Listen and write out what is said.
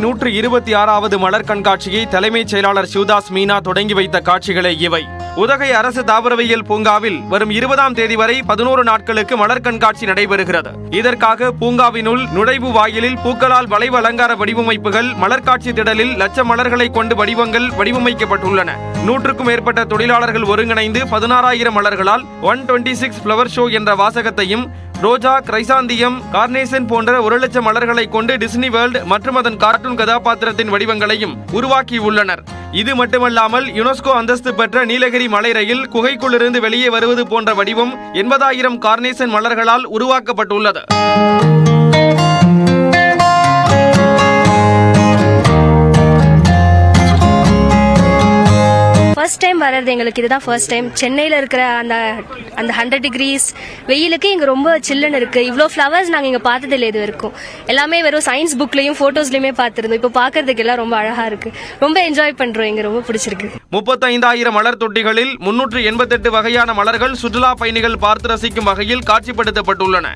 126வது மலர் கண்காட்சியை தலைமைச் செயலாளர் சிவதாஸ் மீனா தொடங்கி வைத்த காட்சிகளே இவை. உதகை அரசு தாவரவியல் பூங்காவில் வரும் 20ஆம் தேதி வரை 11 நாட்களுக்கு மலர் கண்காட்சி நடைபெறுகிறது. இதற்காக பூங்காவினுள் நுழைவு வாயிலில் பூக்களால் வளைவு அலங்கார வடிவமைப்புகள், மலர் காட்சி திடலில் லட்ச மலர்களை கொண்டு வடிவங்கள் வடிவமைக்கப்பட்டுள்ளன. 100க்கும் மேற்பட்ட தொழிலாளர்கள் ஒருங்கிணைந்து 16,000 மலர்களால் 126 ஃப்ளவர் ஷோ என்ற வாசகத்தையும், ரோஜா, கிரைசாந்தியம், கார்னேசன் போன்ற 1,00,000 மலர்களை கொண்டு டிஸ்னி வேர்ல்ட் மற்றும் அதன் கார்ட்டூன் கதாபாத்திரத்தின் வடிவங்களையும் உருவாக்கியுள்ளனர். இது மட்டுமல்லாமல் யுனெஸ்கோ அந்தஸ்து பெற்ற நீலகிரி மலை ரயில் குகைக்குள்ளிருந்து வெளியே வருவது போன்ற வடிவம் 80,000 கார்னேசன் மலர்களால் உருவாக்கப்பட்டுள்ளது. ஃபர்ஸ்ட் டைம் வர்றது எங்களுக்கு இதுதான் ஃபர்ஸ்ட் டைம். சென்னையில் இருக்கிற அந்த 100 டிகிரிஸ் வெயிலுக்கு இங்கே ரொம்ப சில்லுன்னு இருக்குது. இவ்வளோ ஃப்ளவர்ஸ் நாங்கள் இங்கே பார்த்ததில்லை இது வரைக்கும். எல்லாமே வெறும் சயின்ஸ் புக்லையும் ஃபோட்டோஸ்லையுமே பார்த்துருந்தோம். இப்போ பார்க்கறதுக்கு எல்லாம் ரொம்ப அழகாக இருக்குது. ரொம்ப என்ஜாய் பண்ணுறோம். இங்கே ரொம்ப பிடிச்சிருக்கு. 35,000 மலர் தொட்டிகளில் 388 வகையான மலர்கள் சுற்றுலா பயணிகள் பார்த்து ரசிக்கும் வகையில் காட்சிப்படுத்தப்பட்டுள்ளன.